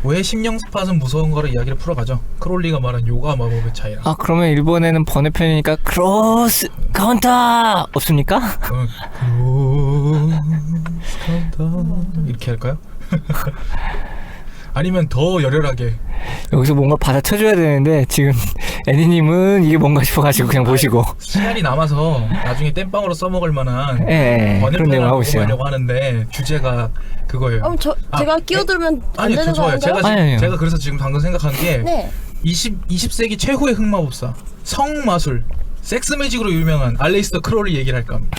왜 심령스팟은 무서운 거를 이야기를 풀어가죠. 크롤리가 말한 요가 마법의 차이라. 아 그러면 일본에는 번외편이니까 크로스 카운터 없습니까? 이렇게 할까요? 아니면 더 열혈하게 여기서 뭔가 받아쳐줘야 되는데 지금 애니님은 이게 뭔가 싶어가지고 그냥 보시고 시간이 남아서 나중에 땜빵으로 써먹을 만한 예, 그런 내용을 하고 있어요. 하려고 하는데 주제가 그거예요. 제가 끼어들면 안 아니, 되는 좋아요. 건가요? 제가 그래서 지금 방금 생각한 게 네. 20세기 최고의 흑마법사 성마술 섹스 매직으로 유명한 알레이스터 크롤리 얘기를 할까 합니다.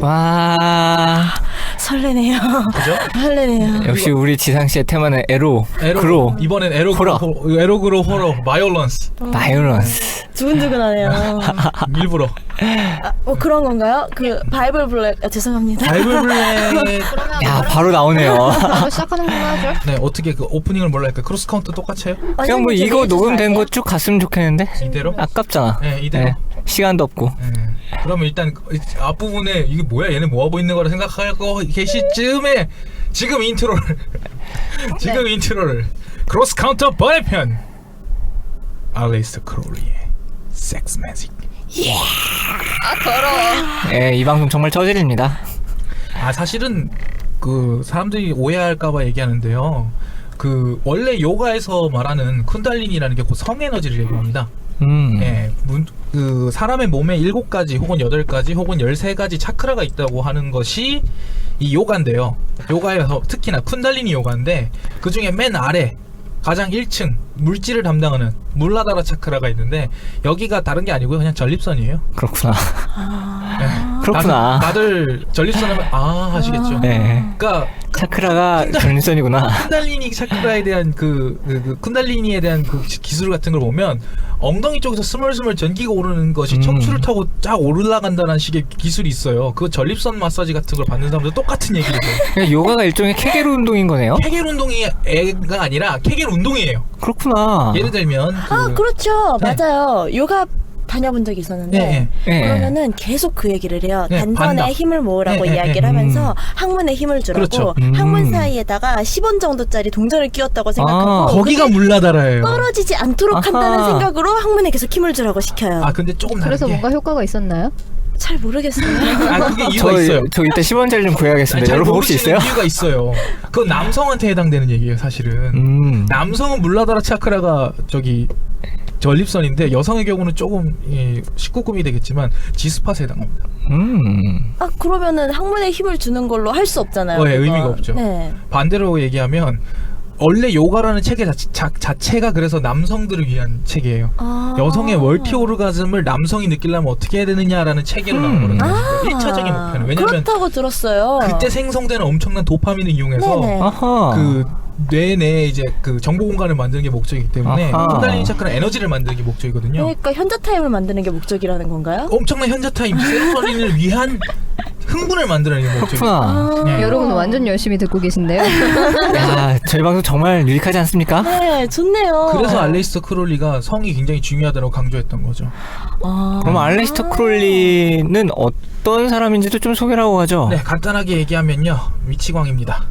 와 설레네요. 그죠? 설레네요. 역시 우리 지상씨의 테마는 에로 그로 이번엔 호러. 에로그로 호러 바이올런스 바이올런스 두근두근하네요. 일부러 뭐 그런 건가요? 그 바이블 블랙 죄송합니다. 바이블 블랙 야 바로 나오네요. 바로 시작하는 걸로 하죠. 네 어떻게 그 오프닝을 뭘로 할까? 크로스 카운트 똑같이 해요? 그냥 뭐 이거 녹음된 거 쭉 갔으면 좋겠는데 이대로? 아깝잖아. 네 이대로 네, 시간도 없고. 그러면 일단 앞부분에 이게 뭐야 얘네 뭐하고 있는 거라 생각하고 계실 즈음에 지금 인트로를 크로스 카운터 번외편 알레이스터 크롤리의 섹스 매직. 예, 이 방송 정말 저질입니다. 사실은 그 사람들이 오해할까봐 얘기하는데요. 그 원래 요가에서 말하는 쿤달리니라는 게 곧 성에너지를 얘기합니다. 예, 그 사람의 몸에 7가지 혹은 8가지 혹은 13가지 차크라가 있다고 하는 것이 이 요가인데요. 요가에서 특히나 쿤달리니 요가인데 그 중에 맨 아래 가장 1층 물질을 담당하는 물라다라 차크라가 있는데 여기가 다른 게 아니고요. 그냥 전립선이에요. 그렇구나. 네. 그렇구나. 다들 전립선 하면 하시겠죠. 네. 그러니까 차크라가 전립선이구나. 쿤달리니 차크라에 대한 그 쿤달리니에 대한 그 기술 같은 걸 보면 엉덩이 쪽에서 스멀스멀 전기가 오르는 것이 척추를 타고 쫙 올라간다는 식의 기술이 있어요. 그 전립선 마사지 같은 걸 받는 사람들 똑같은 얘기를 해요. 그냥 요가가 일종의 케겔 운동인 거네요. 케겔 운동이 애가 아니라 케겔 운동이에요. 그렇구나. 예를 들면 그렇죠. 네. 맞아요. 요가 다녀본 적이 있었는데 네. 그러면은 계속 그 얘기를 해요. 네, 단전에 반다. 힘을 모으라고 네, 이야기를 하면서 항문에 힘을 주라고 그렇죠. 항문 사이에다가 10원 정도짜리 동전을 끼웠다고 생각하고 거기가 그게 물라다라예요. 떨어지지 않도록 한다는 생각으로 항문에 계속 힘을 주라고 시켜요. 근데 조금 다른 그래서 게 뭔가 효과가 있었나요? 잘 모르겠어요. 그게 이유가 있어요. 저 이따 10원짜리 좀 구해야겠습니다. 잘 여러분 혹시 있어요? 모르시는 이유가 있어요. 그건 남성한테 해당되는 얘기예요, 사실은. 남성은 물라다라 차크라가 전립선인데 여성의 경우는 조금 19금이 되겠지만 지스팟에 해당합니다. 그러면은 항문에 힘을 주는 걸로 할 수 없잖아요. 네, 그건. 의미가 없죠. 네. 반대로 얘기하면 원래 요가라는 체계 자체가 그래서 남성들을 위한 체계예요. 여성의 월티 오르가즘을 남성이 느끼려면 어떻게 해야 되느냐라는 체계로 나오거든요. 1차적인 목표는. 왜냐면 그렇다고 들었어요. 그때 생성되는 엄청난 도파민을 이용해서 네네. 그 뇌내 이제 그 정보 공간을 만드는 게 목적이기 때문에 아하. 쿤달리니 차크는 에너지를 만드는 게 목적이거든요. 그러니까 현자 타임을 만드는 게 목적이라는 건가요? 엄청난 현자 타임 세로토닌을 위한 흥분을 만드는 게 목적이에요. 그렇구나. 네. 여러분 완전 열심히 듣고 계신데요. 야, 저희 방송 정말 유익하지 않습니까? 네, 좋네요. 그래서 알레이스터 크롤리가 성이 굉장히 중요하다고 강조했던 거죠. 그럼 알레스터 크롤리는 어떤 사람인지도 좀 소개를 하고 가죠. 네, 간단하게 얘기하면요, 위치광입니다.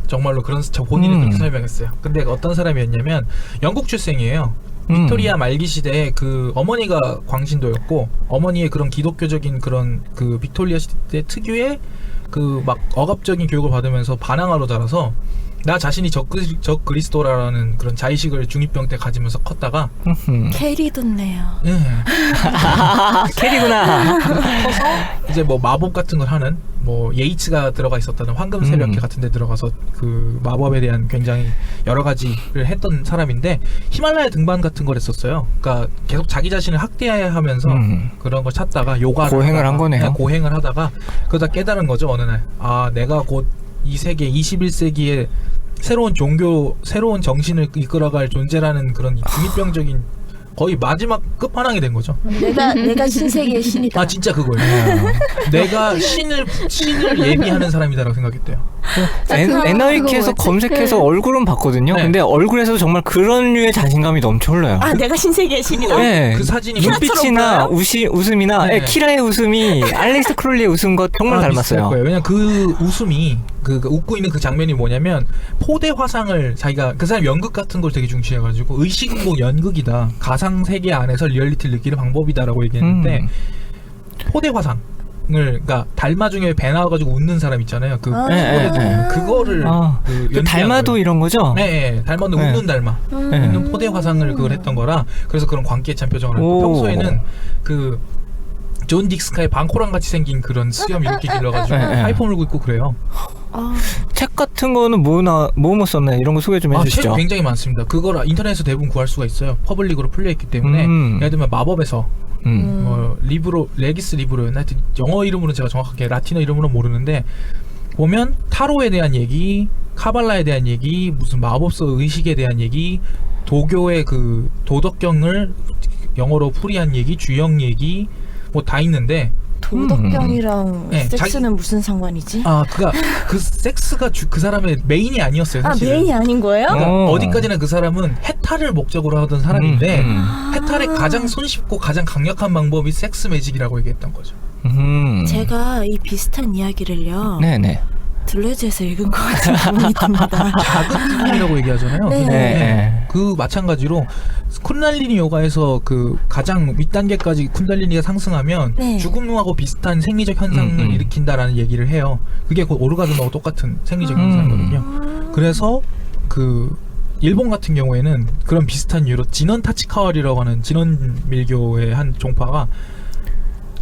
정말로 그런 본인은 그렇게 설명했어요. 근데 어떤 사람이었냐면 영국 출생이에요. 빅토리아 말기 시대에 그 어머니가 광신도였고 어머니의 그런 기독교적인 그런 그 빅토리아 시대 특유의 그 막 억압적인 교육을 받으면서 반항아로 자라서 나 자신이 적 그리스도라는 그런 자의식을 중2병 때 가지면서 컸다가 캐리 돋네요. 예. 캐리구나. 커서 이제 뭐 마법 같은 걸 하는 뭐 예이츠가 들어가 있었다는 황금 새벽해 같은 데 들어가서 그 마법에 대한 굉장히 여러 가지를 했던 사람인데 히말라야 등반 같은 걸 했었어요. 그러니까 계속 자기 자신을 학대하면서 그런 걸 찾다가 요가를 고행을 하다가, 한 거네요. 고행을 하다가 그러다 깨달은 거죠. 어느 날 내가 곧 이 세계 21세기에 새로운 종교, 새로운 정신을 이끌어갈 존재라는 그런 중이병적인 거의 마지막 끝판왕이 된 거죠. 내가 신세계의 신이다. 진짜 그거예요. 내가 신을 예비하는 사람이다라고 생각했대요. NIK에서 그거 뭐였지? 검색해서 네. 얼굴은 봤거든요. 네. 근데 얼굴에서 정말 그런 류의 자신감이 넘쳐 흘러요. 아 내가 신세계의 신이다. 네. 그 사진이 눈빛이나 웃음이나 네. 키라의 웃음이 알렉스 크롤리의 웃음과 정말 비슷할 닮았어요. 거예요. 왜냐면 그 웃음이 그 웃고 있는 그 장면이 뭐냐면 포대 화상을 자기가 그 사람 연극 같은 걸 되게 중시해가지고 의식은 뭐 연극이다, 가상 세계 안에서 리얼리티를 느끼는 방법이다라고 얘기했는데 포대 화상을 그러니까 달마 중에 배 나와가지고 웃는 사람 있잖아요. 그 네, 포대 네. 그거를 그 연기한 달마도 거예요. 이런 거죠? 네, 달마도 네. 웃는 달마 웃는 포대 화상을 그걸 했던 거라 그래서 그런 광기에 찬 표정을 했고 오. 평소에는 그 존 딕스카의 방코랑 같이 생긴 그런 수염 이렇게 길러가지고 네, 네. 파이프 물고 있고 그래요. 책 같은 거는 뭐 썼나요? 이런 거 소개 좀 책 해주시죠. 굉장히 많습니다. 그걸 인터넷에서 대부분 구할 수가 있어요. 퍼블릭으로 풀려있기 때문에 예를 들면 마법에서 리브로 레기스 리브로였나 하여튼 영어 이름으로는 제가 정확하게 라틴어 이름으로는 모르는데 보면 타로에 대한 얘기, 카발라에 대한 얘기, 무슨 마법서 의식에 대한 얘기, 도교의 그 도덕경을 영어로 풀이한 얘기, 주영 얘기 뭐 다 있는데 도덕경이랑 네, 섹스는 무슨 상관이지? 그 섹스가 그 사람의 메인이 아니었어요. 아 사실은. 메인이 아닌 거예요? 그러니까 어디까지나 그 사람은 해탈을 목적으로 하던 사람인데 해탈의 아. 가장 손쉽고 가장 강력한 방법이 섹스 매직이라고 얘기했던 거죠. 제가 이 비슷한 이야기를요 네네. 들레즈에서 읽은 것 같은 기분이 듭니다. 자극이라고 얘기하잖아요. 네. 네. 그 마찬가지로 쿤달리니 요가에서 그 가장 윗단계까지 쿤달리니가 상승하면 네. 죽음하고 비슷한 생리적 현상을 일으킨다라는 얘기를 해요. 그게 곧 오르가즘하고 똑같은 생리적 현상이거든요. 그래서 그 일본 같은 경우에는 그런 비슷한 이유로 진원 타치카와리라고 하는 진원 밀교의 한 종파가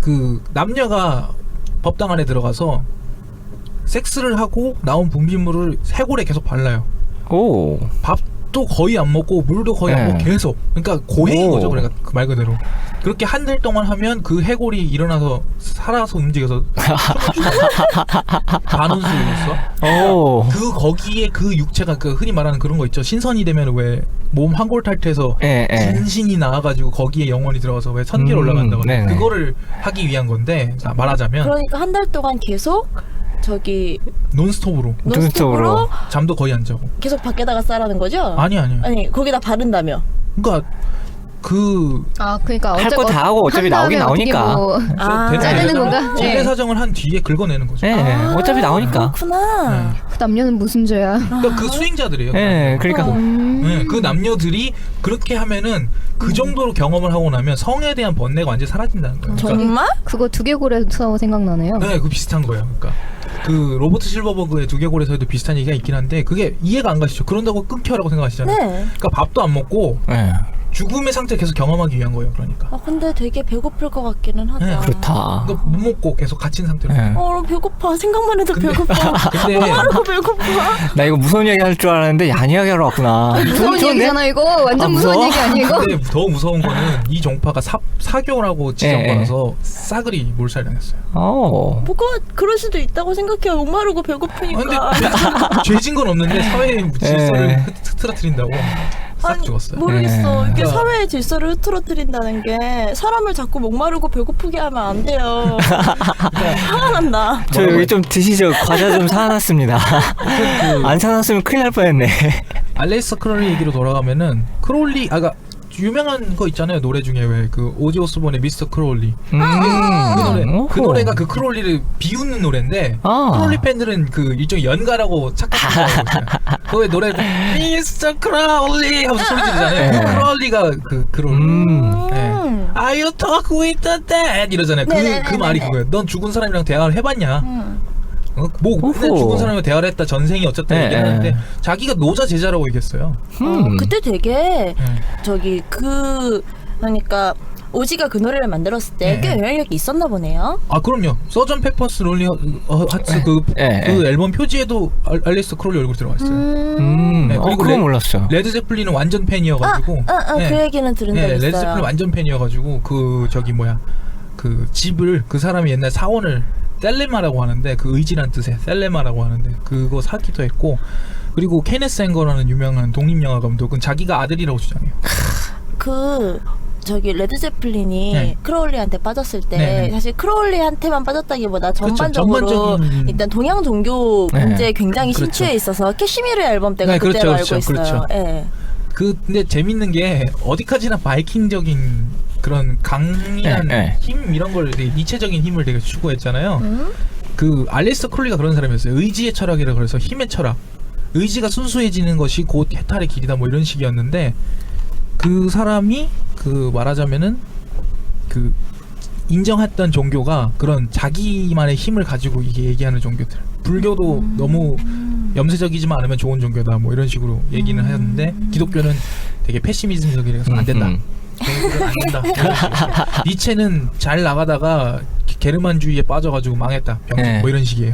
그 남녀가 법당 안에 들어가서 섹스를 하고 나온 분비물을 해골에 계속 발라요. 오. 밥도 거의 안 먹고 물도 거의 안 네. 먹고 계속. 그러니까 고해인 오. 거죠. 그러니까 그 말 그대로. 그렇게 한 달 동안 하면 그 해골이 일어나서 살아서 움직여서 반운수였어. 오. 그 거기에 그 육체가 그 흔히 말하는 그런 거 있죠. 신선이 되면 왜 몸 한골 탈퇴해서 예, 예. 진신이 나와가지고 거기에 영혼이 들어가서 왜 천계로 올라간다고 네네. 그거를 하기 위한 건데 말하자면 그러니까 한 달 동안 계속 저기 논스톱으로 논스톱으로 잠도 거의 안 자고. 계속 밖에다가 싸라는 거죠? 아니 거기다 바른다며. 그러니까 그 그러니까 할 거 다 하고 어차피 한 나오긴 다음에 어떻게 나오니까. 뭐 자르는 건가? 재배 네. 사정을 한 뒤에 긁어내는 거죠. 예, 어차피 나오니까. 그렇구나. 그 남녀는 무슨 죄야? 그러니까 그 수행자들이에요. 예, 그러니까 네, 그 남녀들이 그렇게 하면은 그 정도로 경험을 하고 나면 성에 대한 번뇌가 완전히 사라진다는 거예요. 그러니까 정말? 그거 두개골에서 생각나네요. 네, 그 비슷한 거예요. 그러니까 그 로버트 실버버그의 두개골에서도 비슷한 얘기가 있긴 한데 그게 이해가 안 가시죠. 그런다고 끊겨라고 생각하시잖아요. 네. 그러니까 밥도 안 먹고 예. 죽음의 상태를 계속 경험하기 위한 거예요. 그러니까. 근데 되게 배고플 것 같기는 하다. 네, 그렇다. 그러니까 못 먹고 계속 갇힌 상태로. 예. 배고파. 생각만 해도 배고파. 근데 뭐하라고 배고파. 나 이거 무서운 얘기 할 줄 알았는데 야한 이야기 하러 왔구나. 무서운 좋은데? 얘기잖아 이거. 완전 무서운 무서워? 얘기 아니고. 근데 더 무서운 거는 이 종파가 사교라고 지정받아서 싸그리 몰살당했어요. 뭐가 그럴 수도 있다고 생각해요. 목마르고 배고프니까. 근데 죄진 건 없는데 사회의 질서를 흐트러뜨린다고 싹 죽었어요. 모르겠어. 네. 이게 사회의 질서를 흐트러뜨린다는 게 사람을 자꾸 목마르고 배고프게 하면 안 돼요. 화가 난다. 저 여기 좀 드시죠. 과자 좀 사놨습니다. 안 사놨으면 큰일 날 뻔했네. 알레이스 크롤리 얘기로 돌아가면은 크롤리 유명한 거 있잖아요. 노래 중에 왜 그 오지 오스본의 미스터 크롤리 그 노래가 그 크롤리를 비웃는 노래인데 크롤리 팬들은 그 일종의 연가라고 착각하는 거예요. 그 노래 미스터 크롤리 하면서 소리 지르잖아요. 그 크롤리가 그 크롤리 Are you talk with the dead 이러잖아요. 그 말이 그거예요. 넌 죽은 사람이랑 대화를 해봤냐? 뭐 그냥 죽은 사람과 대화를 했다 전생이 어쨌든 얘기하는데 자기가 노자 제자라고 얘기했어요. 그때 되게 저기 그러니까 오지가 그 노래를 만들었을 때 꽤 영향력이 있었나 보네요. 그럼요. 서전 페퍼스 롤리 하츠 그 앨범 표지에도 알레이스 크롤리 얼굴 들어가 있어요. 그리고 그거 몰랐어요. 레드 제플린은 완전 팬이어가지고 그 얘기는 들은 적 있어요. 레드 제플린 완전 팬이어가지고 그 저기 그 집을 그 사람이 옛날 사원을 셀레마라고 하는데 그 의지란 뜻의 셀레마라고 하는데 그거 사기도 했고 그리고 케네스 앵거라는 유명한 독립영화 감독은 자기가 아들이라고 주장해요. 그 저기 레드제플린이 네. 크로울리한테 빠졌을 때 네. 사실 크로울리한테만 빠졌다기보다 그렇죠. 전반적으로 전반적인- 일단 동양 종교 네. 문제에 굉장히 그렇죠. 심취해 있어서 캐시미르 앨범 때가 네, 그때로 그렇죠, 알고 그렇죠, 있어요. 그렇죠. 예. 근데 재밌는 게 어디까지나 바이킹적인 그런 강인한 네. 힘 이런 걸 되게 니체적인 힘을 되게 추구했잖아요. 그 알리스터 크롤리가 그런 사람이었어요. 의지의 철학이라 그래서 힘의 철학. 의지가 순수해지는 것이 곧 해탈의 길이다 뭐 이런 식이었는데 그 사람이 그 말하자면은 그 인정했던 종교가 그런 자기만의 힘을 가지고 이게 얘기하는 종교들. 불교도 너무 염세적이지만 않으면 좋은 종교다 뭐 이런 식으로 얘기는 하는데 기독교는 되게 패시미즘적이라서 안 된다. 종교는 안 된다. 니체는 잘 나가다가 게르만주의에 빠져가지고 망했다. 병신 네. 뭐 이런 식이에요.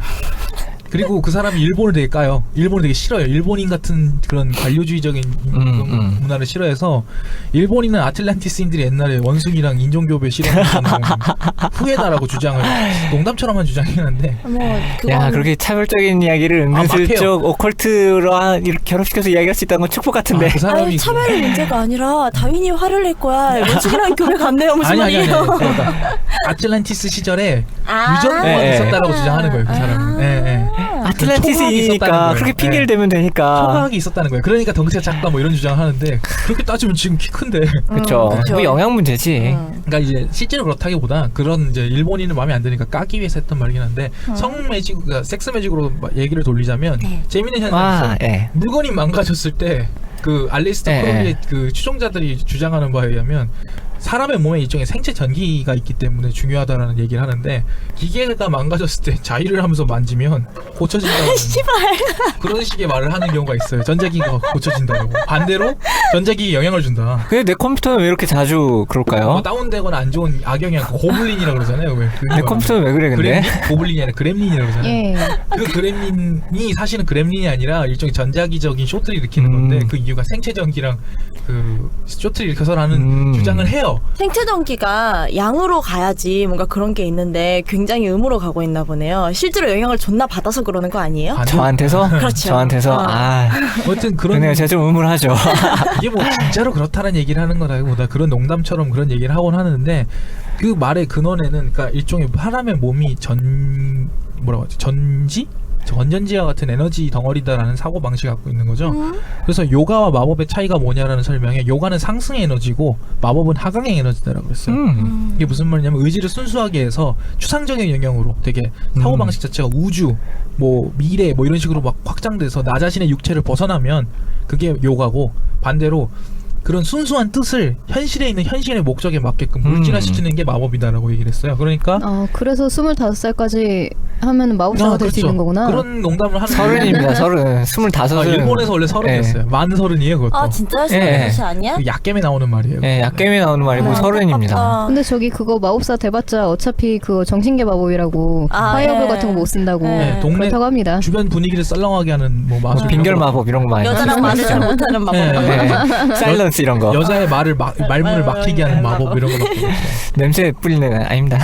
그리고 그 사람이 일본을 되게 까요. 일본을 되게 싫어요. 일본인 같은 그런 관료주의적인 문화를 싫어해서 일본인은 아틀란티스인들이 옛날에 원숭이랑 인종교배 실험했던 후예다라고 주장을 농담처럼만 주장했는데 야 그렇게 차별적인 이야기를 은근슬쩍 오컬트로 이렇게 결합시켜서 이야기할 수 있다는 건 축복 같은데. 그 사람이 아니 차별의 문제가 아니라 다윈이 화를 낼 거야. 원숭이랑 교회 갔네요. 무슨 아니. 말이에요? 그러니까 아틀란티스 시절에 아. 유전자가 예, 예. 있었다라고 주장하는 거예요. 그 사람은. 예. 아틀란티스이니까 그렇게 핑계를 대면 되니까. 초과학이 있었다는 거예요. 그러니까 덩치가 작다 뭐 이런 주장을 하는데 그렇게 따지면 지금 키 큰데. 그렇죠. 그쵸. 뭐 영양 문제지. 그러니까 이제 실제로 그렇다기보다 그런 이제 일본인은 마음에 안 드니까 까기 위해서 했던 말이긴 한데 성 매직, 그러니까 섹스 매직으로 얘기를 돌리자면 재밌는 현상이 있어요. 예. 물건이 망가졌을 때 그 알리스터 예, 크롤리의 예. 그 추종자들이 주장하는 바에 의하면 사람의 몸에 일종의 생체 전기가 있기 때문에 중요하다라는 얘기를 하는데 기계가 망가졌을 때 자위를 하면서 만지면 고쳐진다는 그런 식의 말을 하는 경우가 있어요. 전자기기가 고쳐진다고. 반대로 전자기기 영향을 준다. 근데 내 컴퓨터는 왜 이렇게 자주 그럴까요? 뭐 다운되거나 안 좋은 악영이 아니라 고블린이라고 그러잖아요. 왜? 내 컴퓨터는 왜 그래 근데? 그렘린? 고블린이 아니라 그렘린이라고 그러잖아요. 예. 그 그렘린이 사실은 그렘린이 아니라 일종의 전자기적인 쇼트를 일으키는 건데 그 이유가 생체 전기랑 그 쇼트를 일으켜서라는 주장을 해요. 생체 전기가 양으로 가야지 뭔가 그런 게 있는데 굉장히 음으로 가고 있나 보네요. 실제로 영향을 존나 받아서 그러는 거 아니에요? 아, 저한테서? 그렇죠. 저한테서? 어. 아무튼 그런 그러네요. 제가 좀 의문하죠. 이게 뭐 진짜로 그렇다는 얘기를 하는 거라기보다 그런 농담처럼 그런 얘기를 하곤 하는데 그 말의 근원에는 그러니까 일종의 사람의 몸이 뭐라고 하지? 건전지와 같은 에너지 덩어리다라는 사고 방식을 갖고 있는 거죠. 그래서 요가와 마법의 차이가 뭐냐라는 설명에 요가는 상승의 에너지고 마법은 하강의 에너지다라고 그랬어요. 이게 무슨 말이냐면 의지를 순수하게 해서 추상적인 영역으로 되게 사고 방식 자체가 우주, 뭐 미래, 뭐 이런 식으로 막 확장돼서 나 자신의 육체를 벗어나면 그게 요가고 반대로 그런 순수한 뜻을 현실에 있는 현실의 목적에 맞게끔 물질화시키는 게 마법이다라고 얘기를 했어요. 그러니까 그래서 25살까지 하면 마법사가 될 수 그렇죠. 있는 거구나. 그런 농담을 하는 서른입니다. 서른. 25은. 일본에서 원래 서른이었어요. 만 서른이에요, 그것도. 아 진짜 예. 스무 아니야? 그 약겜에 나오는 말이에요. 예, 약겜에 나오는 말이고 서른입니다. 아깝다. 근데 저기 그거 마법사 돼봤자 어차피 그거 정신계 마법이라고 아, 파이어볼 예. 같은 거 못 쓴다고 예. 동네 그렇다고 합니다. 주변 분위기를 썰렁하게 하는 뭐 마술 빈결 이런 거. 마법 이런 거 많이 여자랑 말을 잘 못하는 마법. 예. 사일런스 이런 거. 여자의 말문을 막히게 하는 마법 이런 거 갖고 있어요. 냄새 뿌리는 애 아닙니다.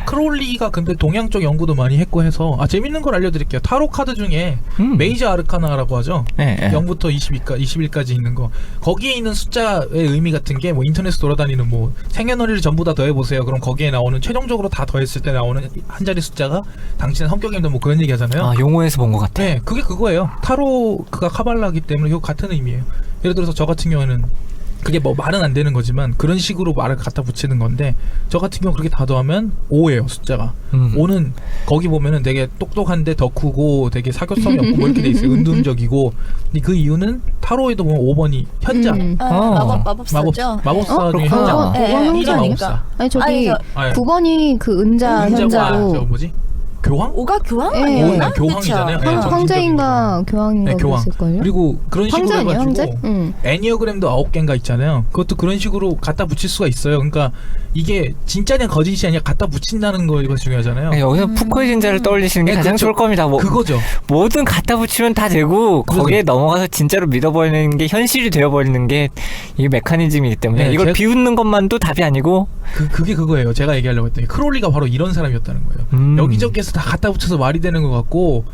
크롤리가 근데 동양 쪽 연구도 많이 했고 해서 재밌는 걸 알려드릴게요. 타로 카드 중에 메이저 아르카나라고 하죠. 예, 예. 0부터 21까지 있는 거. 거기에 있는 숫자의 의미 같은 게 뭐 인터넷에 돌아다니는 뭐 생년월일을 전부 다 더해보세요. 그럼 거기에 나오는 최종적으로 다 더했을 때 나오는 한 자리 숫자가 당신의 성격입니다. 뭐 그런 얘기 하잖아요. 아, 용어에서 본 것 같아. 네, 그게 그거예요. 타로가 카발라기 때문에 이거 같은 의미예요. 예를 들어서 저 같은 경우에는 그게 뭐 말은 안 되는 거지만 그런 식으로 말을 갖다 붙이는 건데 저 같은 경우 그렇게 다 더하면 5예요 숫자가. 5는 거기 보면은 되게 똑똑한데 덕후고 되게 사교성이 없고 뭐 이렇게 돼 있어요. 은둔적이고. 근데 그 이유는 타로에도 보면 5번이 현자. 마법사죠. 마법사 중에 그렇구나. 현자. 예, 그건 이게 현자니까. 마법사. 아니 저기 아니, 9번이 그 은자 은자가 저 현자고 뭐지? 교황? 오가 교황 예. 아니었나? 교황이잖아요. 그쵸? 예, 황제인가 교황인가 네, 교황. 그랬을걸요? 그리고 그런 식으로 황제 아니야 황제? 해가지고 응. 애니어그램도 9개인가 있잖아요. 그것도 그런 식으로 갖다 붙일 수가 있어요. 그러니까 이게 진짜냐 거짓이 아니라 갖다 붙인다는 거가 중요하잖아요. 네, 여기서 푸코의 진자를 떠올리시는 게 네, 가장 그렇죠. 좋을 겁니다. 뭐 그거죠. 뭐든 갖다 붙이면 다 되고 거기에 넘어가서 진짜로 믿어버리는 게 현실이 되어버리는 게 이게 메커니즘이기 때문에 네, 이걸 비웃는 것만도 답이 아니고 그게 그거예요. 제가 얘기하려고 했더니 크롤리가 바로 이런 사람이었다는 거예요. 여기저기에서 다 갖다 붙여서 말이 되는 것 같고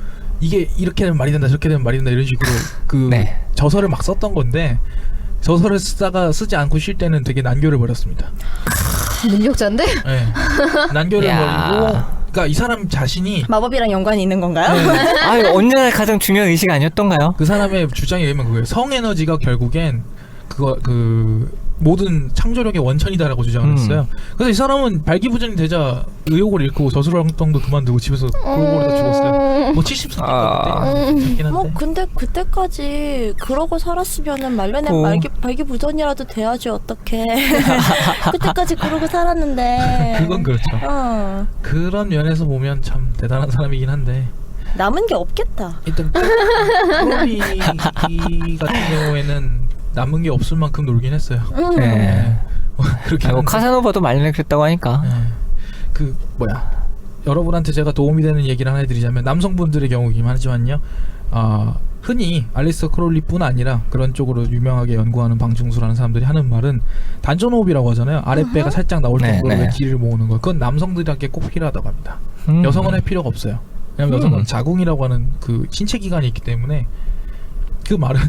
이게 이렇게 되면 말이 된다 저렇게 되면 말이 된다 이런 식으로 그 네. 저서를 막 썼던 건데 저서를 쓰다가 쓰지 않고 쉴 때는 되게 난교를 벌였습니다. 능력자인데? 네. 난교를 야. 벌이고, 그러니까 이 사람 자신이 마법이랑 연관이 있는 건가요? 네, 아, 언제나 가장 중요한 의식 아니었던가요? 그 사람의 주장에 의하면 그거예요. 성에너지가 결국엔 모든 창조력의 원천이다라고 주장을 했어요. 그래서 이 사람은 발기부전이 되자 의욕을 잃고 저술 활동도 그만두고 집에서 골골이다 죽었어요. 뭐 70살 그때 뭐 근데 그때까지 그러고 살았으면은 말년에 발기부전이라도 돼야지 어떡해. 그때까지 그러고 살았는데. 그건 그렇죠. 어. 그런 면에서 보면 참 대단한 사람이긴 한데 남은 게 없겠다. 일단 크롤리 같은 경우에는 남은 게 없을 만큼 놀긴 했어요. 네. 그렇게 뭐 카사노바도 말년에 그랬다고 하니까. 그 여러분한테 제가 도움이 되는 얘기를 하나 해드리자면 남성분들의 경우이긴 하지만요. 흔히 알리스터 크롤리뿐 아니라 그런 쪽으로 유명하게 연구하는 방충수라는 사람들이 하는 말은 단전호흡이라고 하잖아요. 아랫배가 살짝 나올 정도로 네. 기를 모으는 거. 그건 남성들에게 꼭 필요하다고 합니다. 여성은 할 필요가 없어요. 왜냐면 여성은 자궁이라고 하는 그 신체 기관이 있기 때문에 그 말은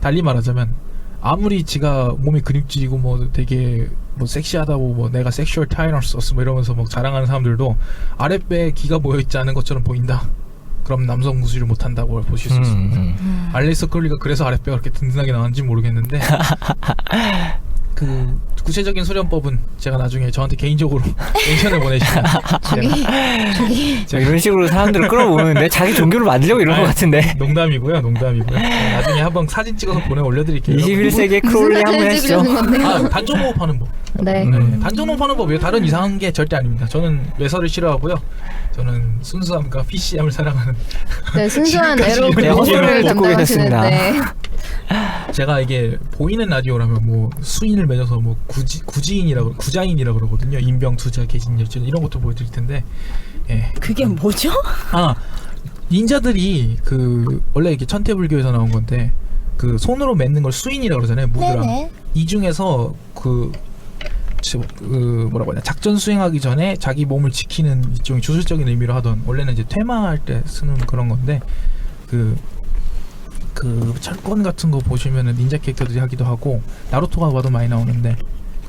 달리 말하자면 아무리 지가 몸이 근육질이고 뭐 되게 뭐 섹시하다고 뭐 내가 섹슈얼 타이너스 뭐 이러면서 뭐 자랑하는 사람들도 아랫배에 기가 모여있지 않은 것처럼 보인다. 그럼 남성 무술을 못한다고 보실 수 있습니다. 알리스터 크롤리가 그래서 아랫배가 그렇게 든든하게 나왔는지 모르겠는데 그 구체적인 수련법은 제가 나중에 저한테 개인적으로 멘션을 보내시면 저 이런 식으로 사람들을 끌어모으는데 자기 종교를 만들려고 이런 것 같은데. 농담이고요. 나중에 한번 사진 찍어서 올려드릴게요. 21세기의 크롤리 한번 하시죠. 단전호흡하는 법. 네. 단전호흡하는 법이에요. 다른 이상한 게 절대 아닙니다. 저는 외설을 싫어하고요. 저는 순수함과 PC함을 사랑하는. 네, 순수한 애로 지금까지 를 듣고 계셨습니다. 담당하시는데. 제가 이게 보이는 라디오라면 뭐 수인을 맺어서 뭐 구자인이라고 그러거든요. 인병, 투자, 개진, 열전 이런 것도 보여드릴 텐데. 예. 그게 뭐죠? 닌자들이 원래 이렇게 천태불교에서 나온 건데 그 손으로 맺는 걸 수인이라고 그러잖아요. 무드랑. 네네. 이 중에서 뭐라고 하냐, 작전 수행하기 전에 자기 몸을 지키는 일종의 주술적인 의미로 하던, 원래는 이제 퇴마할 때 쓰는 그런 건데 그 철권 같은 거 보시면은 닌자 캐릭터들이 하기도 하고 나루토가 봐도 많이 나오는데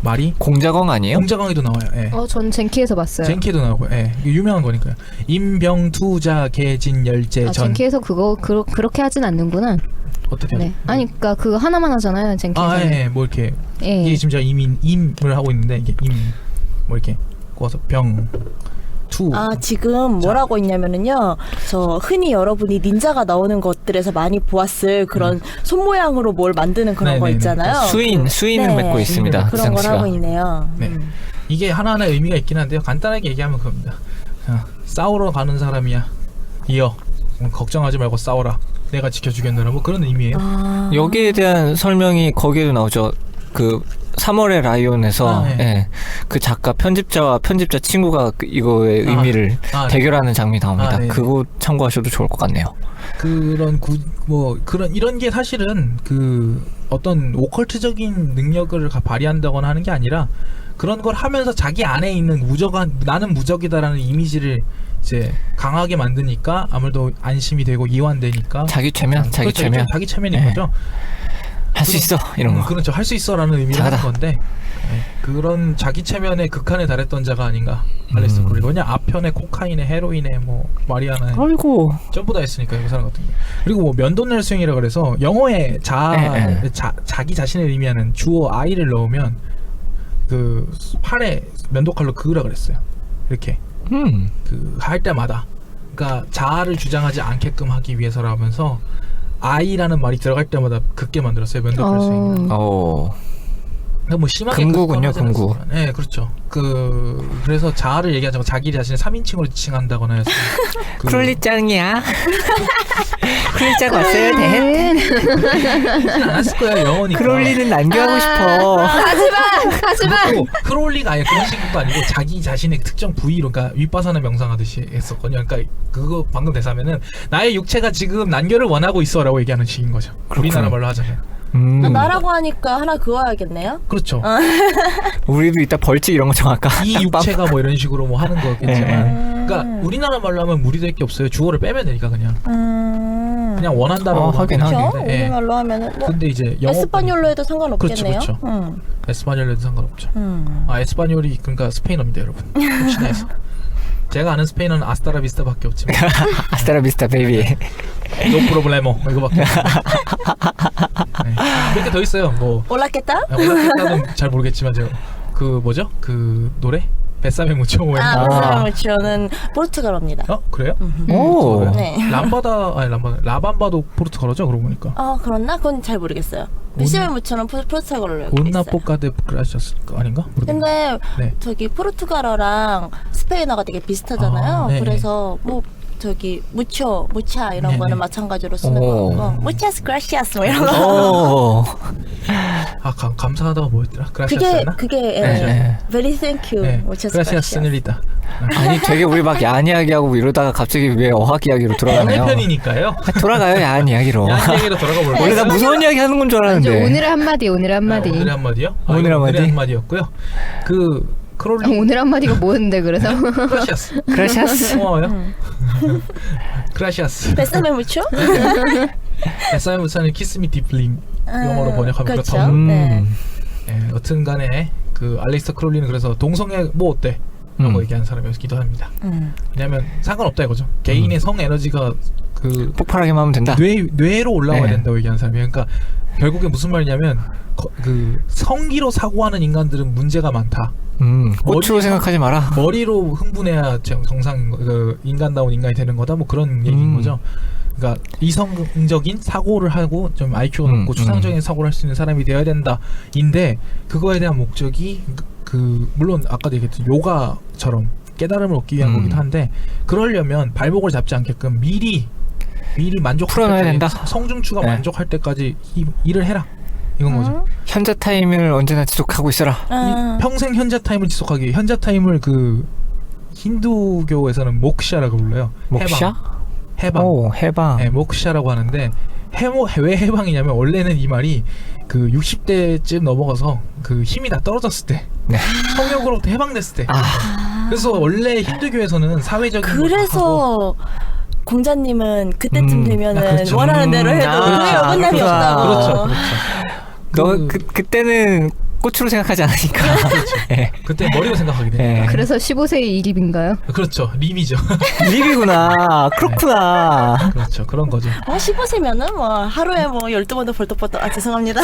말이 공자광 아니에요? 공자광에도 나와요. 예. 전 젠키에서 봤어요. 젠키에도 나오고, 예. 이거 유명한 거니까요. 임병투자 개진 열제 전. 젠키에서 그렇게 하진 않는구나. 어떻게? 네. 아니, 그러니까 그거 하나만 하잖아요, 젠키에서. 예. 뭐 이렇게 예. 이게 지금 제가 임을 하고 있는데 이게 뭐 이렇게 꼬아서 투. 지금 뭐라고 있냐면은요, 저 흔히 여러분이 닌자가 나오는 것들에서 많이 보았을 그런 손 모양으로 뭘 만드는 그런 거 네네네. 있잖아요. 수인을 네. 맺고 있습니다. 그런 걸 지상 하고 씨가. 있네요. 네. 이게 하나하나 의미가 있긴 한데요. 간단하게 얘기하면 그겁니다. 싸우러 가는 사람이야. 걱정하지 말고 싸워라. 내가 지켜주겠노라. 뭐 그런 의미예요. 여기에 대한 설명이 거기에도 나오죠. 그 3월의 라이온에서 네. 그 작가 편집자 친구가 이거의 의미를 대결하는 장면이 나옵니다. 네. 그거 참고하셔도 좋을 것 같네요. 이런 게 사실은 어떤 오컬트적인 능력을 발휘한다거나 하는 게 아니라 그런 걸 하면서 자기 안에 있는 나는 무적이다라는 이미지를 이제 강하게 만드니까 아무래도 안심이 되고 이완되니까 자기 최면. 자기 최면인 거죠. 할 수 있어 이런 거. 그렇죠. 할 수 있어라는 의미로 하는 건데 그런 자기 체면의 극한에 달했던 자가 아닌가 알리스터 크롤리. 왜냐 앞편에 코카인에 헤로인에 뭐 마리아나에 아이고 전부 다 했으니까 그 사람 같은 게. 그리고 뭐 면도낼 수행이라 그래서 영어에 자기 자신을 의미하는 주어 I를 넣으면 그 팔에 면도칼로 그으라 그랬어요. 이렇게 할 때마다. 그러니까 자아를 주장하지 않게끔 하기 위해서라면서 I라는 말이 들어갈 때마다 긋게 만들었어요. 면도칼 수행을. 뭐 심하게 금구군요, 금구. 네, 그렇죠. 그래서 자아를 얘기하자면 자기 자신을 3인칭으로 지칭한다거나 해서 크롤리짱이야. 크롤리짱 왔어요, 대? 안 했을 거야, 영어니까. 크롤리는 난교하고 싶어. 하지마. 크롤리가 아예 그런 식도 아니고 자기 자신의 특정 부위로, 그러니까 윗바사나 명상하듯이 했었거든요. 그러니까 그거 방금 대사면은 나의 육체가 지금 난교를 원하고 있어라고 얘기하는 식인 거죠. 우리나라 말로 하자면. 나라고 하니까 하나 그어야겠네요. 그렇죠. 우리도 이따 벌칙 이런 거 정할까? 이 육체가 뭐 이런 식으로 뭐 하는 거겠지만, 그러니까 우리나라 말로 하면 무리될 게 없어요. 주어를 빼면 되니까 그냥. 그냥 원한다라고 하긴 하면 하긴. 그렇죠. 되는데, 예. 우리말로 하면은 뭐 근데 이제 영어 에스파뇰로 해도 상관없겠네요. 그렇죠, 에스파뇰에도 상관없죠. 에스파뇰이 그러니까 스페인어입니다, 여러분. 혹시나 해서. 제가 아는 스페인어는 아스타라비스타밖에 없지만 아스타라비스타 베이비. 노 프로블레모 이거밖에 없어요. 네. 몇 개 더 있어요. 뭐 올랐겠다? 올라겠다는 잘 모르겠지만 그 뭐죠? 그 노래? 베사메 무초 저는 포르투갈어입니다. 그래요? 오. 네. 라밤바도 포르투갈어죠? 그러고 보니까 그렇나? 그건 잘 모르겠어요. 베시메 무초는 포르투갈어로 알고 있어요. 온나포카데 그라시아스 아닌가? 모르겠네. 근데 네. 저기 포르투갈어랑 스페인어가 되게 비슷하잖아요. 네네. 그래서 뭐 저기 무차 이런 네네. 거는 마찬가지로 쓰는 오. 거고 무차스 그라시아스 뭐 이런 거. 오. 감사하다가 뭐였더라? 그라시아스나? 그게 네. very thank you. 네. 무차스 그라시아스 느리다. 아니 되게 우리 막 야한 이야기하고 이러다가 갑자기 왜 어학 이야기로 돌아가나요? 편이니까요. 돌아가요 야한 이야기로. 야한 얘기로 돌아가 볼까요? 원래 나 무서운 이야기 하는 건 줄 이제 알았는데. 오늘의 한마디, 오늘의 한마디. 오늘의 한마디요? 오늘의 한마디? 오늘의 한마디였고요. 그 크롤리 오늘 한마디가 뭐였는데 그래서 크라시아스. 그라시아스. 고마워요. 크라시아스. 베사메 무초? 에사이 무사는 키스미 디플링 영어로 번역하면 그렇죠. 그렇다고. 네. 예, 여튼간에 그 알렉스터 크롤리는 그래서 동성애 뭐 어때? 라고 얘기하는 사람이었기도 합니다. 왜냐하면 상관없다 이거죠. 개인의 성 에너지가 그 폭발하게만 하면 된다. 뇌로 올라와야 네. 된다고 얘기하는 사람이에요. 그러니까 결국에 무슨 말이냐면 그 성기로 사고하는 인간들은 문제가 많다. 꽃으로 생각하지 마라. 머리로 흥분해야 정상 그 인간다운 인간이 되는 거다. 뭐 그런 얘기인 거죠. 그러니까 이성적인 사고를 하고 좀 IQ가 높고 추상적인 사고를 할 수 있는 사람이 되어야 된다인데 그거에 대한 목적이 그 물론 아까도 얘기했던 요가처럼 깨달음을 얻기 위한 거기도 한데 그러려면 발목을 잡지 않게끔 미리 만족할 풀어놔야 때까지 된다. 성중추가 네. 만족할 때까지 일을 해라 이건 거죠. 현자 타임을 언제나 지속하고 있어라. 평생 현자 타임을 지속하기. 현자 타임을 그 힌두교에서는 목샤라고 불러요. 목샤? 해방. 오, 해방. 네, 목샤라고 하는데 왜 해방이냐면 원래는 이 말이 그 60대쯤 넘어가서 그 힘이 다 떨어졌을 때 네. 성욕으로부터 해방됐을 때 그래서 원래 힌두교에서는 사회적인 걸 다 하고 그래서 공자님은 그때쯤 되면은 그렇죠. 원하는 대로 해도 어긋남이 없다고. 그렇죠. 너 그때는 꽃으로 생각하지 않으니까. 네. 그때 머리로 생각하게 됩니다. 네. 그래서 15세의 이립인가요? 그렇죠. 림이죠. 립이구나. 그렇구나. 그렇죠. 그런 거죠. 15세면은 뭐 하루에 뭐 12번도 벌떡벌떡 죄송합니다.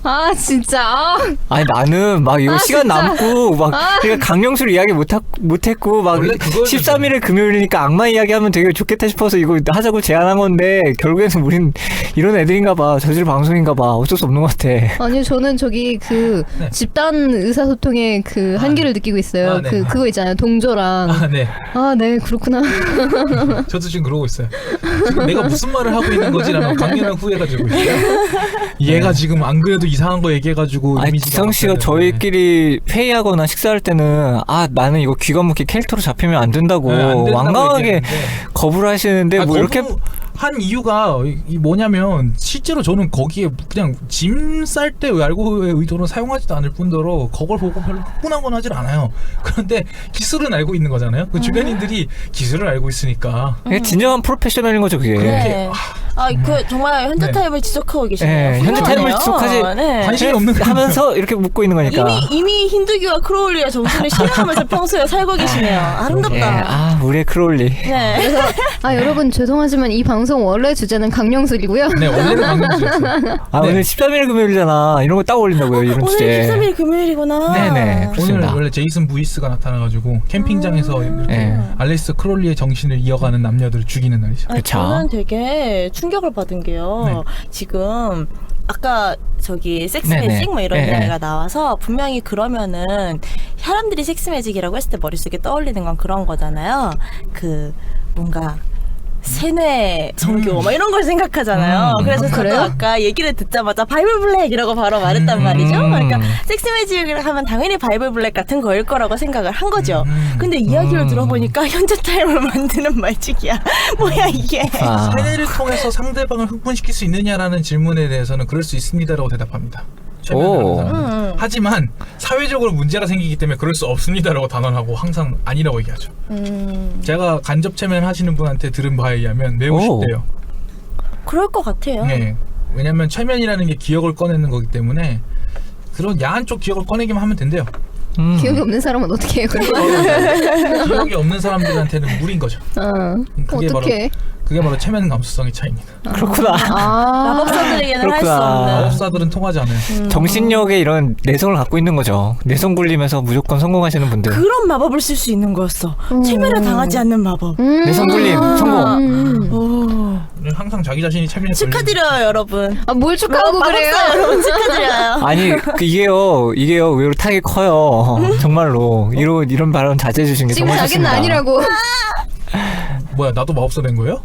아 진짜 아니 나는 막 이거 시간 진짜. 남고 막 그러니까 강령술 이야기 못했고 막 원래 그거였는데. 13일을 금요일이니까 악마 이야기하면 되게 좋겠다 싶어서 이거 하자고 제안한 건데 결국에는 우린 이런 애들인가 봐. 저질 방송인가 봐. 어쩔 수 없는 것 같아. 아니 저는 저기 그 네. 집단 의사소통의 그 한계를 느끼고 있어요. 네. 그거 있잖아요. 동조랑. 네. 네 그렇구나. 저도 지금 그러고 있어요. 지금 내가 무슨 말을 하고 있는 거지라는 강렬한 후회가 들고 있어요. 얘가 지금 안 그래도 이상한 거 얘기해가지고 아니 이미지가 지성 씨가 바뀌었는데. 저희끼리 회의하거나 식사할 때는 나는 이거 귀가 먹게 캐릭터로 잡히면 안 된다고 네, 안 된다고 완강하게 얘기했는데. 거부를 하시는데 뭐 이렇게 한 이유가 뭐냐면 실제로 저는 거기에 그냥 짐 쌀 때 알고의 의도는 사용하지도 않을 뿐더러 그걸 보고 별로 흥분한 건 하질 않아요. 그런데 기술은 알고 있는 거잖아요. 그 주변인들이 기술을 알고 있으니까 그게 진정한 프로페셔널인 거죠 그게. 네. 그 정말 현자 네. 타임을 지속하고 계시네요. 네, 현자 타임을 지속하지. 네. 관심이 없는 거예요. 하면서 이렇게 묻고 있는 거니까. 이미 힌두교와 크로울리의 정신을 실현하면서 평소에 살고 계시네요. 아름답다. 우리의 크롤리. 네. 그래서 여러분 죄송하지만 이 방송 원래 주제는 강령술이고요. 네 원래는 강명수였어요. 네. 오늘 13일 금요일이잖아. 이런 거 딱 어울린다고요 이런 오늘 주제. 13일 금요일이구나. 네네. 오늘 그렇습니다. 원래 제이슨 부이스가 나타나가지고 캠핑장에서 이렇게 네. 알레스 크롤리의 정신을 이어가는 남녀들을 죽이는 날이죠. 아니, 그쵸. 저는 되게 충격을 받은 게요. 네. 지금 아까 저기 섹스 네네. 매직 뭐 이런 네네. 이야기가 나와서 분명히 그러면은 사람들이 섹스 매직이라고 했을 때 머릿속에 떠올리는 건 그런 거잖아요. 그 뭔가 세뇌 종교 막 이런 걸 생각하잖아요. 그래서 저도 그래요? 아까 얘기를 듣자마자 바이블 블랙이라고 바로 말했단 말이죠. 그러니까 섹스 매직을 하면 당연히 바이블 블랙 같은 거일 거라고 생각을 한 거죠. 근데 이야기를 들어보니까 현자 타임을 만드는 말직이야. 뭐야 이게. 세뇌를 통해서 상대방을 흥분시킬 수 있느냐라는 질문에 대해서는 그럴 수 있습니다라고 대답합니다. 오. 하지만 사회적으로 문제가 생기기 때문에 그럴 수 없습니다라고 단언하고 항상 아니라고 얘기하죠. 제가 간접 체면 하시는 분한테 들은 바에 의하면 매우 오. 쉽대요. 그럴 것 같아요. 네. 왜냐면 체면이라는 게 기억을 꺼내는 거기 때문에 그런 야한 쪽 기억을 꺼내기만 하면 된대요. 기억이 없는 사람은 어떻게 해요? 기억이 없는 사람들한테는 물인 거죠. 그게 어떻게? 그게 바로 체면 감수성의 차이입니다. 그렇구나. 마법사들에게는 할 수 그렇구나. 없는. 마법사들은 통하지 않아요. 정신력에 이런 내성을 갖고 있는 거죠. 내성 굴리면서 무조건 성공하시는 분들. 그런 마법을 쓸 수 있는 거였어. 체면을 당하지 않는 마법. 내성 굴림 성공. 오. 항상 자기 자신이 체면에 축하드려요, 여러분. 뭘 축하하고 그래요? 마법사 여러분 축하드려요. 아니 이게요 의외로 타격이 커요. 정말로 이런 발언 자제해 주시는 게 지금 정말 자기는 좋습니다. 아니라고. 뭐야 나도 마법사 된 거예요?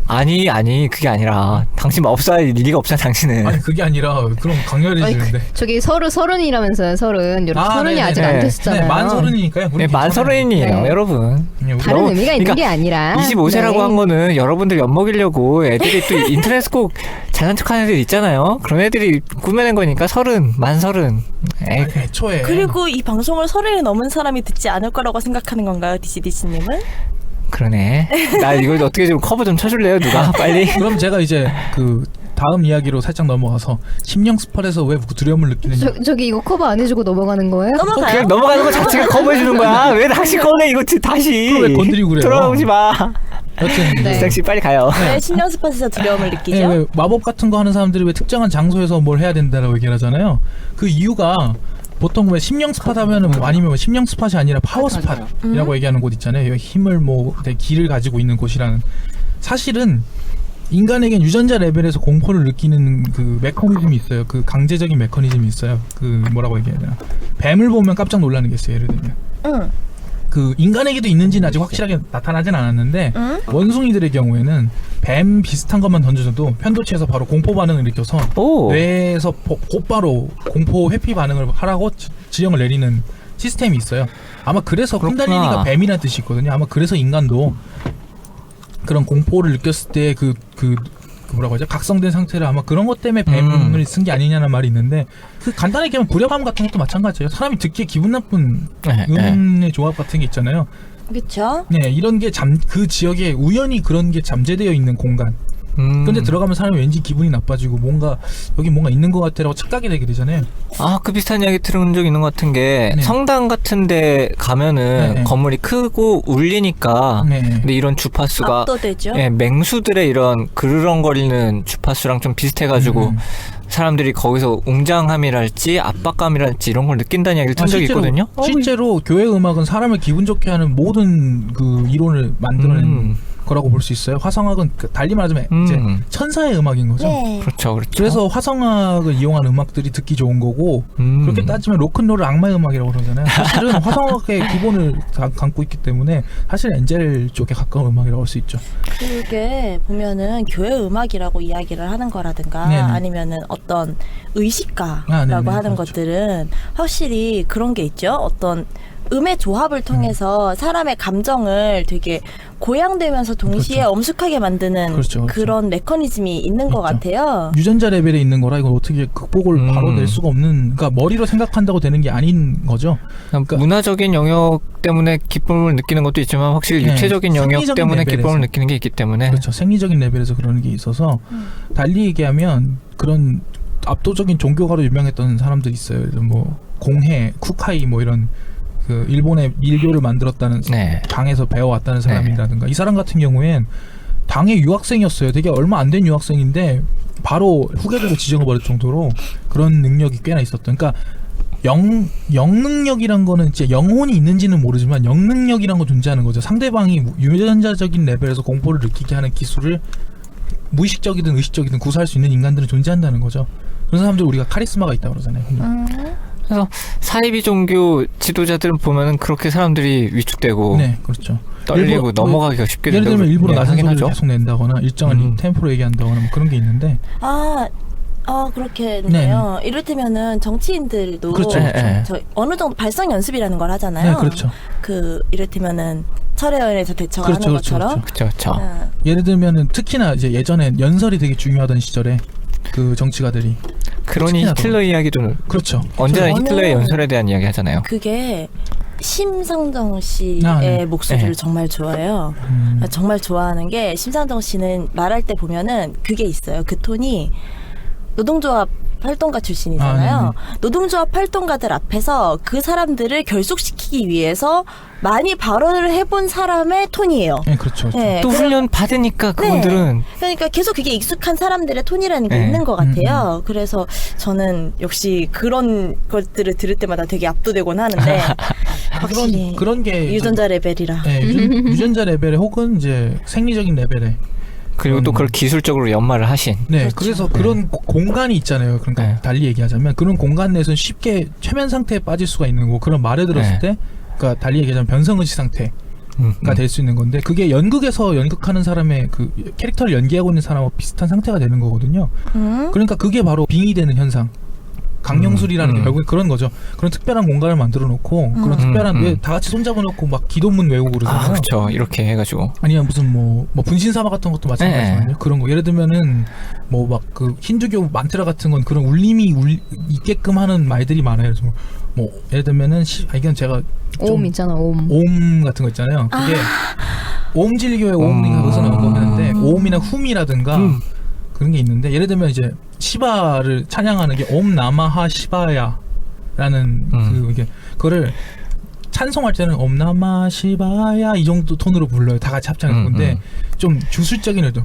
아니 그게 아니라 당신 마법사일 리가 없잖아 당신은. 아니 그게 아니라 그럼 강렬해지는데. 저기 서른이라면서요. 서른이 네네네. 아직 안 됐었잖아요. 네, 만 서른이니까요. 네, 만 서른이에요 네. 여러분. 다른 의미가 있는 그러니까 게 아니라 25세라고 네. 한 거는 여러분들 엿먹이려고 애들이 또 인터넷 꼭 잘난 척하는 애들 있잖아요. 그런 애들이 꾸며낸 거니까 만 서른. 에이, 애초에 그리고 이 방송을 30이 넘은 사람이 듣지 않을 거라고 생각하는 건가요, DCDC님은? 그러네. 나 이거 어떻게 좀 커버 좀 쳐줄래요 누가 빨리. 그럼 제가 이제 그 다음 이야기로 살짝 넘어가서 심령 스팟에서 왜 두려움을 느끼느냐. 저기 이거 커버 안 해주고 넘어가는 거예요? 넘어가요? 그냥 넘어가는 거 자체가 커버해주는 거야. 왜 다시 꺼내 이거 다시. 그걸 왜 건드리고 그래요? 돌아오지 마. 여튼 네. 섹시 빨리 가요. 네, 신령 스팟에서 두려움을 느끼죠. 네, 왜 마법 같은 거 하는 사람들이 왜 특정한 장소에서 뭘 해야 된다라고 얘기를 하잖아요. 그 이유가 보통 왜 심령 스팟 하면은 아니면 심령 스팟이 아니라 파워 스팟이라고 얘기하는 곳 있잖아요. 여기 힘을 되게 기를 가지고 있는 곳이라는. 사실은 인간에겐 유전자 레벨에서 공포를 느끼는 그 메커니즘이 있어요. 그 강제적인 메커니즘이 있어요. 그 뭐라고 얘기해야 되나? 뱀을 보면 깜짝 놀라는 게 있어요. 예를 들면. 그 인간에게도 있는지는 아직 확실하게 나타나진 않았는데 원숭이들의 경우에는 뱀 비슷한 것만 던져줘도 편도체에서 바로 공포 반응을 일으켜서 오. 뇌에서 곧바로 공포 회피 반응을 하라고 지령을 내리는 시스템이 있어요. 아마 그래서 그렇구나. 쿤달리니가 뱀이라는 뜻이 있거든요. 아마 그래서 인간도 그런 공포를 느꼈을 때 그 뭐라고 하죠? 각성된 상태를 아마 그런 것 때문에 뱀을 쓴 게 아니냐는 말이 있는데 그 간단하게 얘기하면 불협화음 같은 것도 마찬가지예요. 사람이 듣기에 기분 나쁜 음의 조합 같은 게 있잖아요. 그렇죠. 네, 이런 게 그 지역에 우연히 그런 게 잠재되어 있는 공간. 근데 들어가면 사람이 왠지 기분이 나빠지고 여기 뭔가 있는 것 같아라고 착각이 되게 되잖아요. 그 비슷한 이야기 들은 적 있는 것 같은 게 네. 성당 같은 데 가면은 네. 건물이 크고 울리니까 네. 근데 이런 주파수가 압도되죠. 예, 맹수들의 이런 그르렁거리는 주파수랑 좀 비슷해가지고 사람들이 거기서 웅장함이랄지 압박감이랄지 이런 걸 느낀다는 이야기를 든 적이 있거든요. 실제로 교회 음악은 사람을 기분 좋게 하는 모든 그 이론을 만들어낸 거라고 볼 수 있어요. 화성학은 달리 말하자면 이제 천사의 음악인 거죠. 네. 그렇죠. 그래서 화성학을 이용한 음악들이 듣기 좋은 거고 그렇게 따지면 로큰롤을 악마의 음악이라고 그러잖아요. 사실은 화성학의 기본을 담고 있기 때문에 사실 엔젤 쪽에 가까운 음악이라고 할 수 있죠. 그게 보면은 교회 음악이라고 이야기를 하는 거라든가 네네. 아니면은 어떤 의식가라고 네네, 하는 그렇죠. 것들은 확실히 그런 게 있죠. 어떤 음의 조합을 통해서 사람의 감정을 되게 고양되면서 동시에 그렇죠. 엄숙하게 만드는 그렇죠, 그렇죠. 그런 메커니즘이 있는 것 그렇죠. 같아요. 유전자 레벨에 있는 거라 이건 어떻게 극복을 바로 낼 수가 없는, 그러니까 머리로 생각한다고 되는 게 아닌 거죠. 그러니까 문화적인 영역 때문에 기쁨을 느끼는 것도 있지만 확실히 네, 육체적인 영역 생리적인 때문에 레벨에서. 기쁨을 느끼는 게 있기 때문에 그렇죠. 생리적인 레벨에서 그런 게 있어서 달리 얘기하면 그런 압도적인 종교가로 유명했던 사람들이 있어요. 뭐 공해, 쿠카이 뭐 이런 그 일본의 밀교를 만들었다는 네. 당에서 배워왔다는 사람이라든가 이 사람 같은 경우엔 당의 유학생이었어요. 되게 얼마 안 된 유학생인데 바로 후계자로 지정해버릴 정도로 그런 능력이 꽤나 있었던. 그러니까 영능력이란 거는 진짜 영혼이 있는지는 모르지만 영능력이란 거 존재하는 거죠. 상대방이 유전자적인 레벨에서 공포를 느끼게 하는 기술을 무의식적이든 의식적이든 구사할 수 있는 인간들은 존재한다는 거죠. 그런 사람들 우리가 카리스마가 있다고 그러잖아요. 그래서 사이비 종교 지도자들은 보면은 그렇게 사람들이 위축되고 네, 그렇죠. 떨리고 일부러, 넘어가기가 쉽게 예를 된다고 들면 일부러 나선 하긴 소리를 하죠. 계속 낸다거나 일정한 템포로 얘기한다거나 뭐 그런 게 있는데 그렇겠네요. 이를테면은 정치인들도 그렇죠, 그렇죠. 저 어느 정도 발성 연습이라는 걸 하잖아요. 네, 그렇죠. 그 이를테면은 철회원에서 대처하는 그렇죠, 그렇죠, 것처럼. 그렇죠. 예를 들면은 특히나 이제 예전에 연설이 되게 중요하던 시절에 그 정치가들이 그러니 특히나 히틀러 이야기도 그렇죠. 언제나 저는- 히틀러의 연설에 대한 이야기 하잖아요. 그게 심상정 씨의 네. 목소리를 네. 정말 좋아해요. 정말 좋아하는 게 심상정 씨는 말할 때 보면은 그게 있어요. 그 톤이 노동조합 활동가 출신이잖아요. 노동조합 활동가들 앞에서 그 사람들을 결속시키기 위해서 많이 발언을 해본 사람의 톤이에요. 네, 그렇죠. 네, 또 훈련 받으니까 그분들은 그러니까 계속 그게 익숙한 사람들의 톤이라는 게 네. 있는 것 같아요. 그래서 저는 역시 그런 것들을 들을 때마다 되게 압도되곤 하는데 확실히 그런 게 유전자 레벨이라. 네, 유전자 레벨에 혹은 이제 생리적인 레벨에 그리고 또 그걸 기술적으로 연마를 하신. 네, 그렇죠. 그래서 그런 공간이 있잖아요. 그러니까 네. 달리 얘기하자면 그런 공간 내에서는 쉽게 최면 상태에 빠질 수가 있는 거고 그런 말을 들었을 네. 때 그러니까 달리 얘기하자면 변성의식 상태가 될 수 있는 건데 그게 연극에서 연극하는 사람의 그 캐릭터를 연기하고 있는 사람하고 비슷한 상태가 되는 거거든요. 그러니까 그게 바로 빙의되는 현상. 강령술이라는 게 결국에 그런 거죠. 그런 특별한 공간을 만들어 놓고 그런 특별한 왜 다 같이 손잡아 놓고 막 기도문 외우고 그러잖아요. 그렇죠. 이렇게 해가지고. 아니면 무슨 뭐 분신사바 같은 것도 마찬가지거든요. 네. 그런 거 예를 들면은 뭐 막 그 힌두교 만트라 같은 건 그런 울림이 있게끔 하는 말들이 많아요. 그래서 뭐 예를 들면은 이건 제가 좀 옴 있잖아, 옴. 옴 같은 거 있잖아요. 그게 옴질교의 옴이가 거기서 나온 거였는데 옴이나 훔이라든가 그런 게 있는데 예를 들면 이제 시바를 찬양하는 게 옴 나마하 시바야라는 이게 그거를 찬송할 때는 옴 나마 시바야 이 정도 톤으로 불러요. 다 같이 합창해서. 근데 좀 주술적인 애도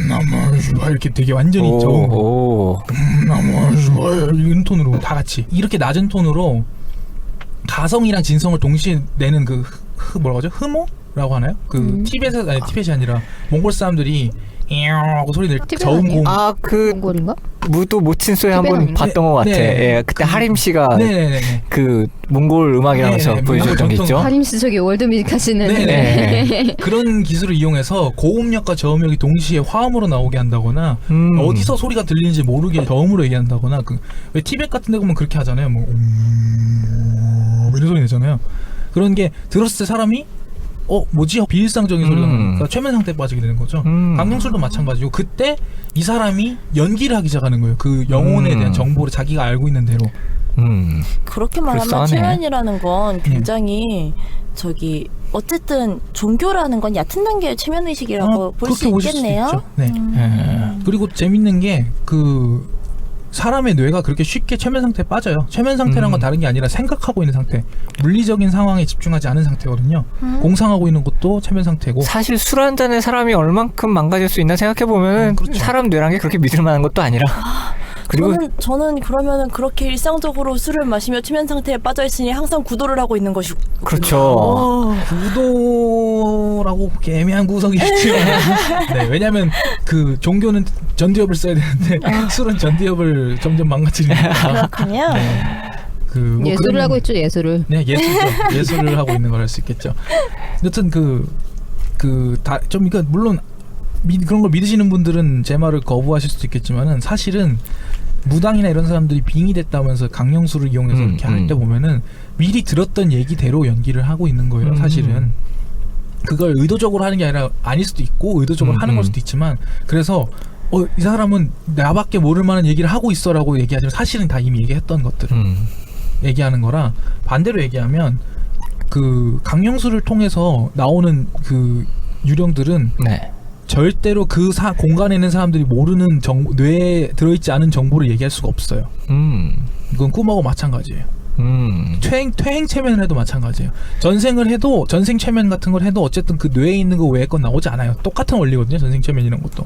나마 시바야 이렇게 되게 완전히 나마 시바야 이런 톤으로 다 같이 이렇게 낮은 톤으로 가성이랑 진성을 동시에 내는 그 뭐라고 하죠? 흠호라고 하나요? 그 티벳에서 아니 티벳이 아니라 몽골 사람들이 하고 소리 낼 티벳 저음공. 아, 그 몽골인가? 무도 모친 소리 티벳 한번 아닌가? 봤던 것 같아. 네. 예, 그때 하림 씨가 네네네. 그 몽골 음악이라면서 네, 보여줬던 게 전통 있죠. 하림 씨 저기 월드뮤직 하시는. 네네. 그런 기술을 이용해서 고음역과 저음역이 동시에 화음으로 나오게 한다거나 어디서 소리가 들리는지 모르게 저음으로 얘기한다거나 왜 티벳 같은 데 보면 그렇게 하잖아요. 뭐 이런 소리 내잖아요. 그런 게 들었을 때 사람이 뭐지? 비일상적인 소리가 나니까 그러니까 최면 상태에 빠지게 되는 거죠. 강령술도 마찬가지고 그때 이 사람이 연기를 하기 시작하는 거예요. 그 영혼에 대한 정보를 자기가 알고 있는 대로. 그렇게 말하면 불쌍하네. 최면이라는 건 굉장히 어쨌든 종교라는 건 얕은 단계의 최면 의식이라고 볼 수 그렇게 보실 있겠네요. 수도 있죠. 네. 그리고 재밌는 게 사람의 뇌가 그렇게 쉽게 최면 상태에 빠져요. 최면 상태란 건 다른 게 아니라 생각하고 있는 상태, 물리적인 상황에 집중하지 않은 상태거든요. 공상하고 있는 것도 최면 상태고. 사실 술 한 잔에 사람이 얼만큼 망가질 수 있나 생각해 보면 그렇죠. 사람 뇌란 게 그렇게 믿을 만한 것도 아니라. 그리고 저는 그러면은 그렇게 일상적으로 술을 마시며 최면 상태에 빠져 있으니 항상 구도를 하고 있는 것이 그렇죠. 구도라고 애매한 구석이 있죠. 네, 왜냐하면 그 종교는 전두엽을 써야 되는데 술은 전두엽을 점점 망가뜨리니까. 그렇군요. 뭐 예술을 그런- 하고 있죠, 예술을. 네, 예술을 하고 있는 걸 할 수 있겠죠. 여튼 그러니까 물론 그런 걸 믿으시는 분들은 제 말을 거부하실 수도 있겠지만은 사실은 무당이나 이런 사람들이 빙의됐다면서 강령술을 이용해서 이렇게 할 때 보면은 미리 들었던 얘기대로 연기를 하고 있는 거예요. 사실은 그걸 의도적으로 하는 게 아닐 수도 있고 의도적으로 하는 걸 수도 있지만 그래서 이 사람은 나밖에 모를 만한 얘기를 하고 있어라고 얘기하지만 사실은 다 이미 얘기했던 것들을 얘기하는 거라 반대로 얘기하면 그 강령술을 통해서 나오는 그 유령들은 네. 절대로 그 공간에 있는 사람들이 모르는 뇌에 들어있지 않은 정보를 얘기할 수가 없어요. 이건 꿈하고 마찬가지예요. 퇴행 최면을 해도 마찬가지예요. 전생 최면 같은 걸 해도 어쨌든 그 뇌에 있는 거 외의 건 나오지 않아요. 똑같은 원리거든요. 전생 최면 이런 것도.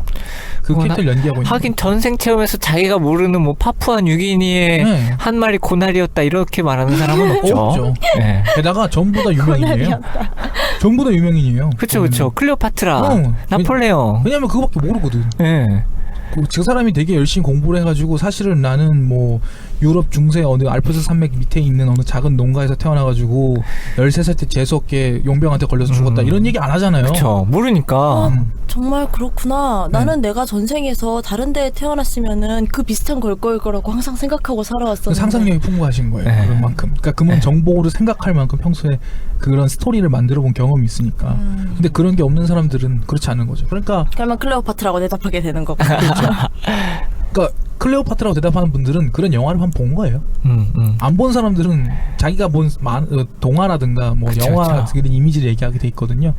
그 캐릭터를 연기하고 있는 하긴 전생 체험에서 자기가 모르는 뭐 파푸아 뉴기니의 네. 한 마리 고날이었다 이렇게 말하는 사람은 없죠. 없죠. 네. 게다가 전부 다 유명인이에요. 전부 다 유명인이에요. 그렇죠. 클레오파트라, 나폴레옹. 왜냐면 그거밖에 모르거든. 네. 그 사람이 되게 열심히 공부를 해가지고 사실은 나는 뭐 유럽 중세 어느 알프스 산맥 밑에 있는 어느 작은 농가에서 태어나가지고 13살 때 재수없게 용병한테 걸려서 죽었다 이런 얘기 안 하잖아요. 그렇죠. 모르니까. 정말 그렇구나. 나는 내가 전생에서 다른 데에 태어났으면은 그 비슷한 걸 거라고 항상 생각하고 살아왔었는데. 상상력이 풍부하신 거예요. 네. 그런 만큼. 그러니까 그분 정보로 생각할 만큼 평소에 그런 스토리를 만들어 본 경험이 있으니까. 근데 그런 게 없는 사람들은 그렇지 않은 거죠. 그러니까 그러면 클레오파트라고 대답하게 되는 거고. 그렇죠. 그러니까 클레오파트라고 대답하는 분들은 그런 영화를 한번 본 거예요. 안 본 사람들은 자기가 본 동화라든가 뭐 그쵸, 영화 그쵸. 그런 이미지를 얘기하게 돼 있거든요.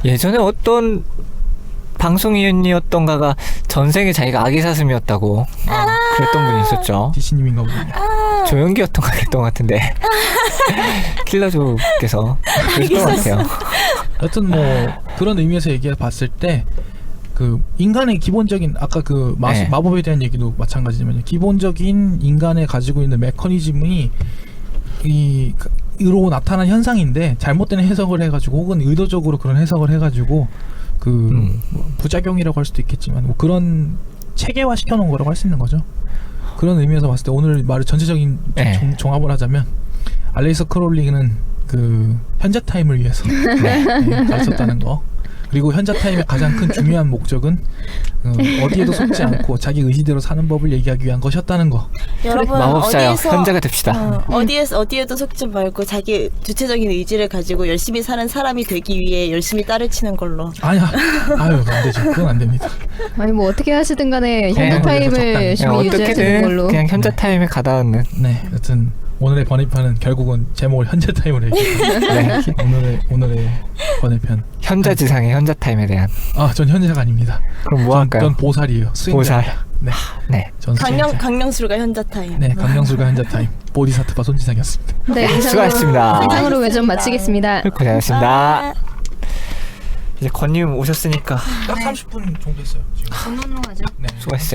예전에 어떤 방송인이었던가가 전생에 자기가 아기 사슴이었다고 그랬던 분이 있었죠. 디시님인가 보군요. 조연기였던가 그랬던 것 같은데 킬러조께서 그랬던 것 같아요. 여튼 뭐 그런 의미에서 얘기해 봤을 때 그 인간의 기본적인 아까 그 네. 마법에 대한 얘기도 마찬가지지만 기본적인 인간의 가지고 있는 메커니즘이 이로 나타난 현상인데 잘못된 해석을 해가지고 혹은 의도적으로 그런 해석을 해가지고 뭐 부작용이라고 할 수도 있겠지만 뭐 그런 체계화 시켜놓은 거라고 할 수 있는 거죠. 그런 의미에서 봤을 때 오늘 말을 전체적인 네. 종합을 하자면 알레이서 크롤링은 그 현자 타임을 위해서 가르쳤다는 거. 그리고 현자 타임의 가장 큰 중요한 목적은 어디에도 속지 않고 자기 의지대로 사는 법을 얘기하기 위한 것이었다는 거. 여러분 마법사요. 어디에서 현자가 됩시다. 어디에도 속지 말고 자기 주체적인 의지를 가지고 열심히 사는 사람이 되기 위해 열심히 딸을 치는 걸로. 아니야. 아유 안 되죠. 그건 안 됩니다. 아니 뭐 어떻게 하시든 간에 현자 그냥 타임을 적당히. 열심히 유지하시는 어떻게든 걸로. 그냥 현자 타임에 가닿는 네. 여튼 오늘의 번외편은 결국은 제목을 현자 타임으로 얘기해요. 오늘의 번외편. 현자지상의 현자 타임에 대한. 전 현자가 아닙니다. 그럼 뭐 할까요? 전 보살이에요. 수행자. 보살. 네. 네. 전 수행자. 강령술가 현자 타임. 네, 강령술과 현자 타임. 보디사트바 손지상이었습니다. 네, 수고하셨습니다. 이상으로 외전 마치겠습니다. 고생하셨습니다. 이제 권님 오셨으니까 딱 30분 정도 했어요. 지금. 전문으로 가죠. 네. 수고했어요.